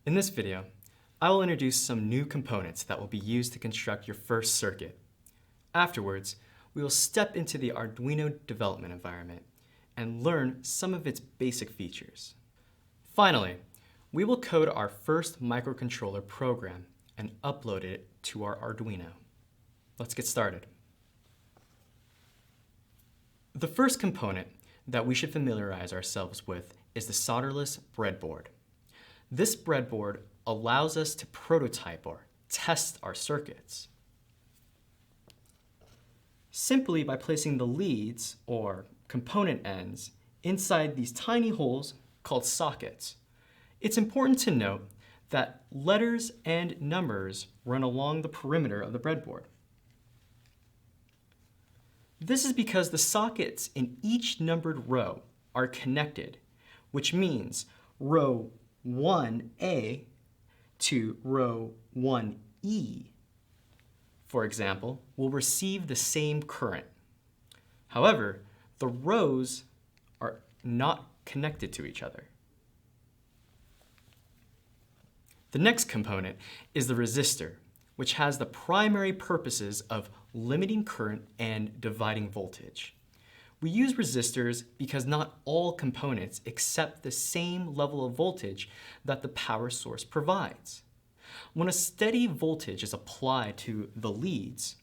In this video, I will introduce some new components that will be used to construct your first circuit. Afterwards, we will step into the Arduino development environment and learn some of its basic features. Finally, we will code our first microcontroller program and upload it to our Arduino. Let's get started. The first component that we should familiarize ourselves with is the solderless breadboard. This breadboard allows us to prototype or test our circuits simply by placing the leads, or component ends, inside these tiny holes called sockets. It's important to note that letters and numbers run along the perimeter of the breadboard. This is because the sockets in each numbered row are connected, which means row 1A to row 1E, for example, will receive the same current. However, the rows are not connected to each other. The next component is the resistor, which has the primary purposes of limiting current and dividing voltage. We use resistors because not all components accept the same level of voltage that the power source provides. When a steady voltage is applied to the leads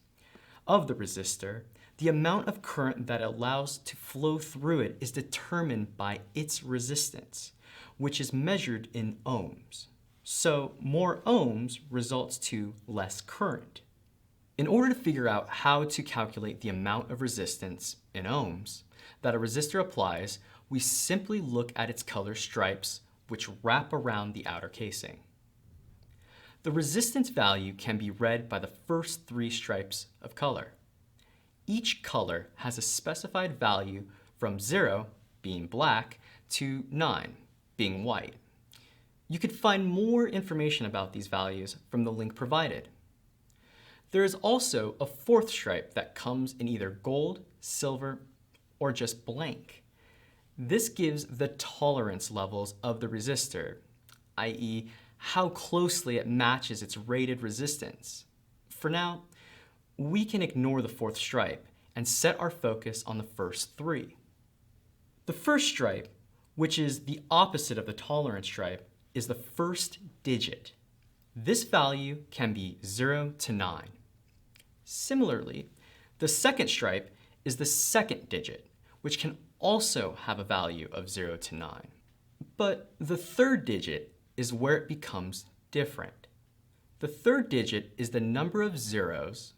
of the resistor, the amount of current that it allows to flow through it is determined by its resistance, which is measured in ohms. So more ohms results to less current. In order to figure out how to calculate the amount of resistance in ohms that a resistor applies, we simply look at its color stripes, which wrap around the outer casing. The resistance value can be read by the first 3 stripes of color. Each color has a specified value from 0, being black, to 9, being white. You could find more information about these values from the link provided. There is also a 4th stripe that comes in either gold, silver, or just blank. This gives the tolerance levels of the resistor, i.e., how closely it matches its rated resistance. For now, we can ignore the 4th stripe and set our focus on the first 3. The first stripe, which is the opposite of the tolerance stripe, is the first digit. This value can be 0 to 9. Similarly, the second stripe is the second digit, which can also have a value of 0 to 9. But the third digit is where it becomes different. The third digit is the number of zeros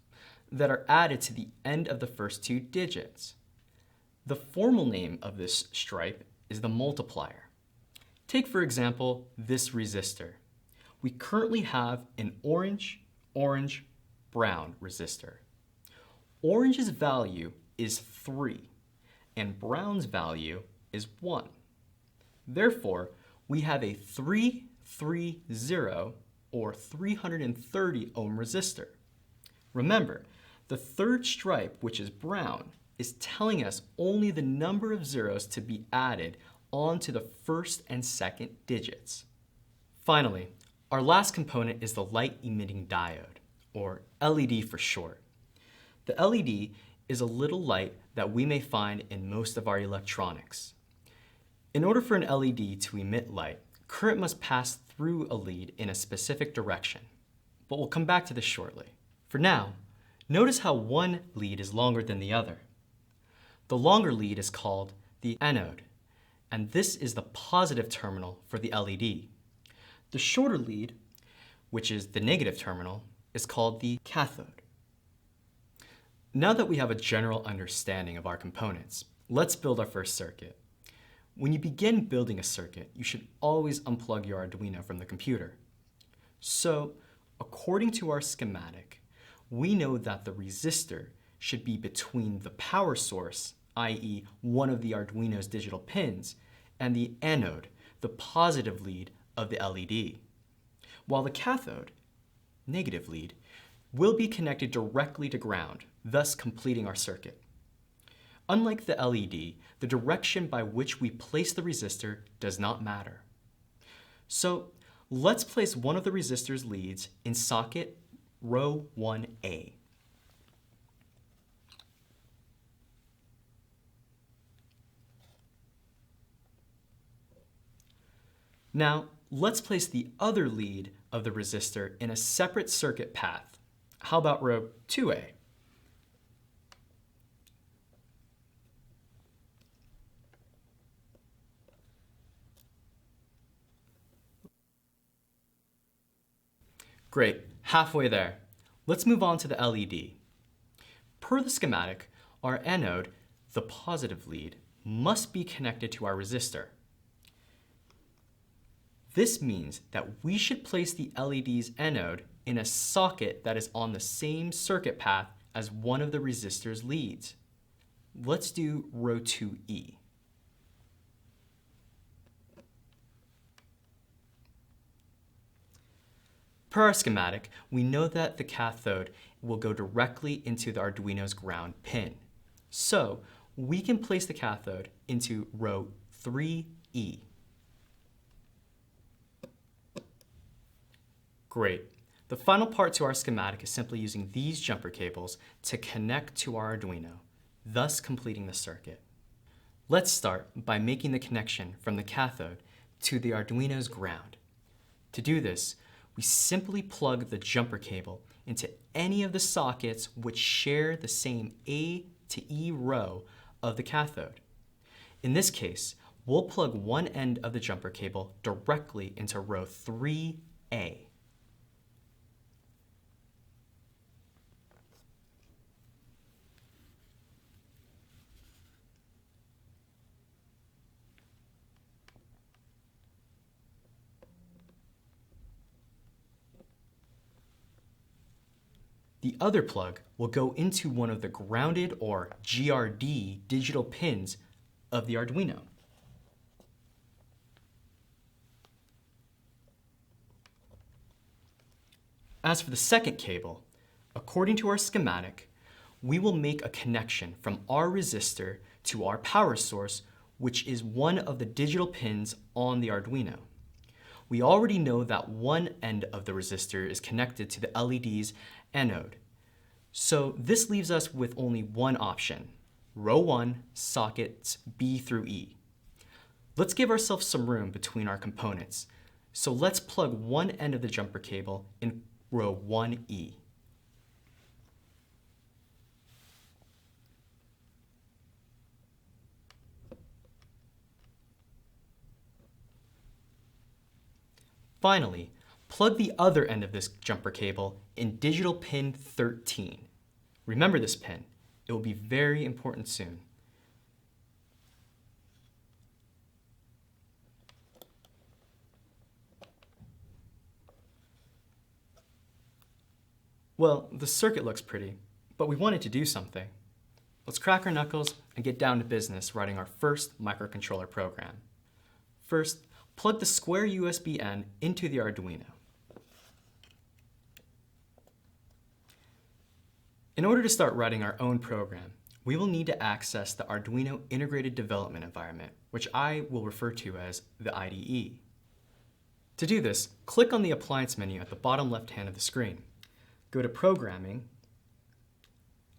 that are added to the end of the first 2 digits. The formal name of this stripe is the multiplier. Take, for example, this resistor. We currently have an orange, brown resistor. Orange's value is 3, and brown's value is 1. Therefore, we have a 330 or 330 ohm resistor. Remember, the third stripe, which is brown, is telling us only the number of zeros to be added onto the first and second digits. Finally, our last component is the light emitting diode, or LED for short. The LED is a little light that we may find in most of our electronics. In order for an LED to emit light, current must pass through a lead in a specific direction, but we'll come back to this shortly. For now, notice how one lead is longer than the other. The longer lead is called the anode, and this is the positive terminal for the LED. The shorter lead, which is the negative terminal, is called the cathode. Now that we have a general understanding of our components, let's build our first circuit. When you begin building a circuit, you should always unplug your Arduino from the computer. So, according to our schematic, we know that the resistor should be between the power source, i.e. one of the Arduino's digital pins, and the anode, the positive lead of the LED, while the cathode, negative lead, will be connected directly to ground, thus completing our circuit. Unlike the LED, the direction by which we place the resistor does not matter. So let's place one of the resistor's leads in socket row 1A. Now, let's place the other lead of the resistor in a separate circuit path. How about row 2A? Great, halfway there. Let's move on to the LED. Per the schematic, our anode, the positive lead, must be connected to our resistor. This means that we should place the LED's anode in a socket that is on the same circuit path as one of the resistor's leads. Let's do row 2E. Per our schematic, we know that the cathode will go directly into the Arduino's ground pin. So we can place the cathode into row 3E. Great. The final part to our schematic is simply using these jumper cables to connect to our Arduino, thus completing the circuit. Let's start by making the connection from the cathode to the Arduino's ground. To do this, we simply plug the jumper cable into any of the sockets which share the same A to E row of the cathode. In this case, we'll plug one end of the jumper cable directly into row 3A. The other plug will go into one of the grounded or GRD digital pins of the Arduino. As for the second cable, according to our schematic, we will make a connection from our resistor to our power source, which is one of the digital pins on the Arduino. We already know that one end of the resistor is connected to the LED's anode. So this leaves us with only one option, row 1, sockets B through E. Let's give ourselves some room between our components. So let's plug one end of the jumper cable in row 1E. Finally, plug the other end of this jumper cable in digital pin 13. Remember this pin. It will be very important soon. Well, the circuit looks pretty, but we wanted to do something. Let's crack our knuckles and get down to business writing our first microcontroller program. First, plug the square USB-N into the Arduino. In order to start writing our own program, we will need to access the Arduino Integrated Development Environment, which I will refer to as the IDE. To do this, click on the Appliance menu at the bottom left-hand of the screen. Go to Programming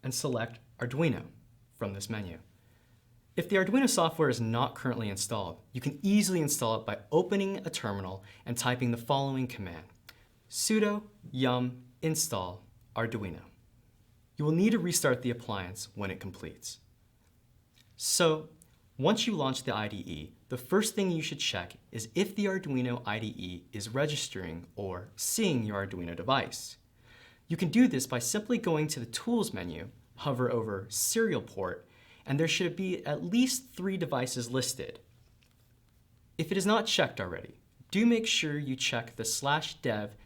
and select Arduino from this menu. If the Arduino software is not currently installed, you can easily install it by opening a terminal and typing the following command: sudo yum install Arduino. You will need to restart the appliance when it completes. So, once you launch the IDE, the first thing you should check is if the Arduino IDE is registering or seeing your Arduino device. You can do this by simply going to the Tools menu, hover over Serial Port, and there should be at least 3 devices listed. If it is not checked already, do make sure you check the /dev/tty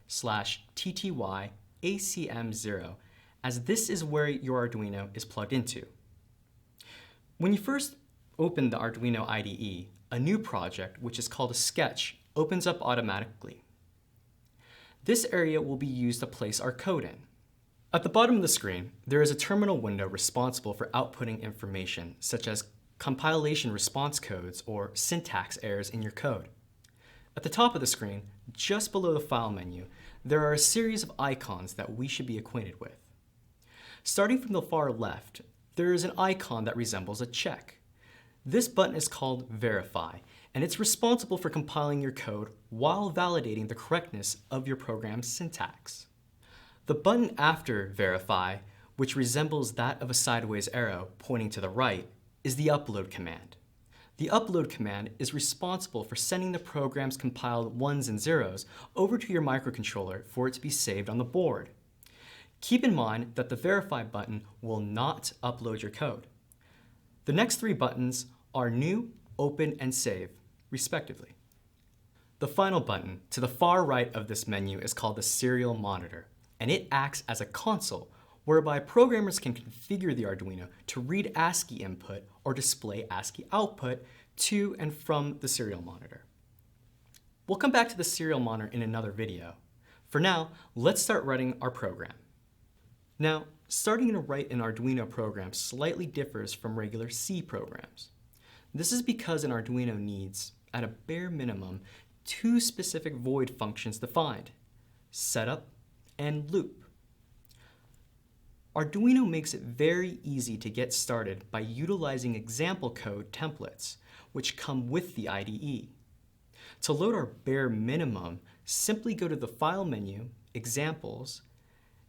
ACM0, as this is where your Arduino is plugged into. When you first open the Arduino IDE, a new project, which is called a sketch, opens up automatically. This area will be used to place our code in. At the bottom of the screen, there is a terminal window responsible for outputting information, such as compilation response codes or syntax errors in your code. At the top of the screen, just below the File menu, there are a series of icons that we should be acquainted with. Starting from the far left, there is an icon that resembles a check. This button is called Verify, and it's responsible for compiling your code while validating the correctness of your program's syntax. The button after Verify, which resembles that of a sideways arrow pointing to the right, is the Upload command. The Upload command is responsible for sending the program's compiled ones and zeros over to your microcontroller for it to be saved on the board. Keep in mind that the Verify button will not upload your code. The next three buttons are New, Open, and Save, respectively. The final button to the far right of this menu is called the Serial Monitor, and it acts as a console whereby programmers can configure the Arduino to read ASCII input or display ASCII output to and from the serial monitor. We'll come back to the serial monitor in another video. For now, let's start writing our program. Now, starting to write an Arduino program slightly differs from regular C programs. This is because an Arduino needs, at a bare minimum, two specific void functions defined: setup and loop. Arduino makes it very easy to get started by utilizing example code templates, which come with the IDE. To load our bare minimum, simply go to the File menu, Examples,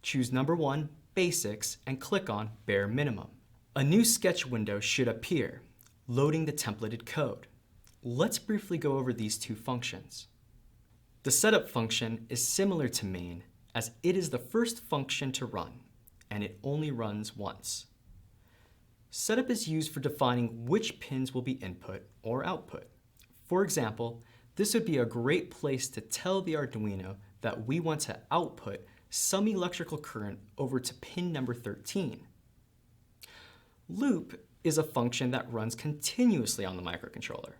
choose number 1, Basics, and click on Bare Minimum. A new sketch window should appear, loading the templated code. Let's briefly go over these two functions. The setup function is similar to main, as it is the first function to run, and it only runs once. Setup is used for defining which pins will be input or output. For example, this would be a great place to tell the Arduino that we want to output some electrical current over to pin number 13. Loop is a function that runs continuously on the microcontroller.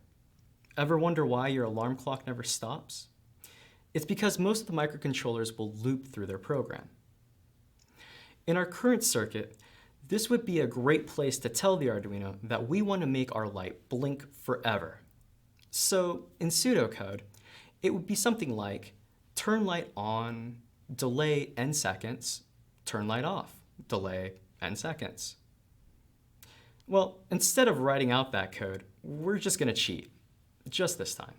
Ever wonder why your alarm clock never stops? It's because most of the microcontrollers will loop through their program. In our current circuit, this would be a great place to tell the Arduino that we want to make our light blink forever. So in pseudocode, it would be something like turn light on, delay n seconds, turn light off, delay n seconds. Well, instead of writing out that code, we're just going to cheat, just this time.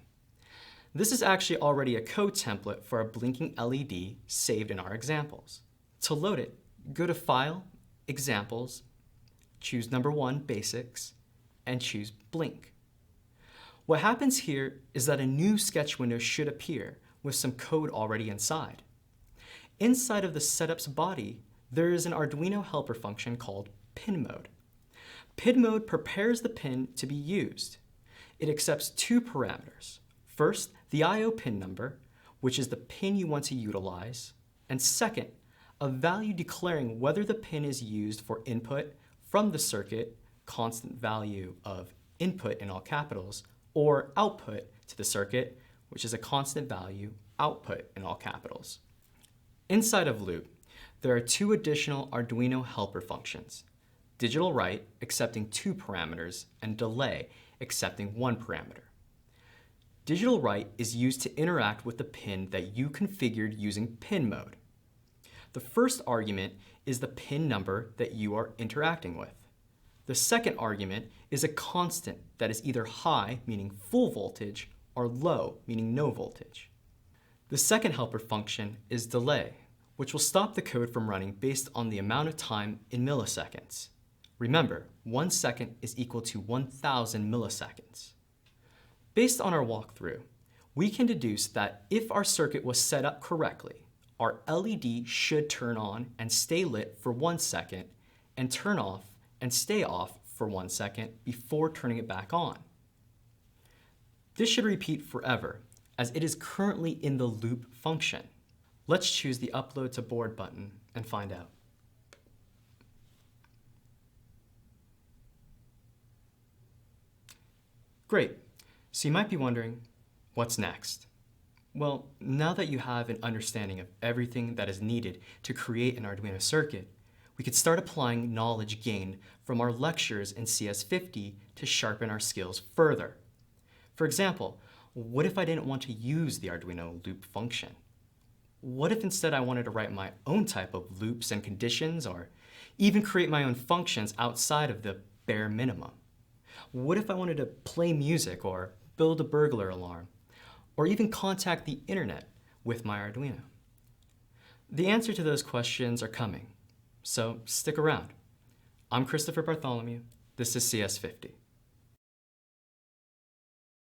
This is actually already a code template for a blinking LED saved in our examples. To load it, go to File, Examples, choose number 1, Basics, and choose Blink. What happens here is that a new sketch window should appear with some code already inside. Inside of the setup's body, there is an Arduino helper function called pin mode. Pin mode prepares the pin to be used. It accepts two parameters. First, the I/O pin number, which is the pin you want to utilize, and second, a value declaring whether the pin is used for input from the circuit, constant value of input in all capitals, or output to the circuit, which is a constant value output in all capitals. Inside of loop, there are two additional Arduino helper functions: digital write, accepting 2 parameters, and delay, accepting 1 parameter. Digital write is used to interact with the pin that you configured using pin mode. The first argument is the pin number that you are interacting with. The second argument is a constant that is either high, meaning full voltage, or low, meaning no voltage. The second helper function is delay, which will stop the code from running based on the amount of time in milliseconds. Remember, 1 second is equal to 1,000 milliseconds. Based on our walkthrough, we can deduce that if our circuit was set up correctly, our LED should turn on and stay lit for 1 second and turn off and stay off for 1 second before turning it back on. This should repeat forever, as it is currently in the loop function. Let's choose the Upload to Board button and find out. Great. So you might be wondering, what's next? Well, now that you have an understanding of everything that is needed to create an Arduino circuit, we could start applying knowledge gained from our lectures in CS50 to sharpen our skills further. For example, What if I didn't want to use the Arduino loop function? What if instead I wanted to write my own type of loops and conditions, or even create my own functions outside of the bare minimum? What if I wanted to play music or build a burglar alarm, or even contact the internet with my Arduino? The answer to those questions are coming, so stick around. I'm Christopher Bartholomew. This is CS50.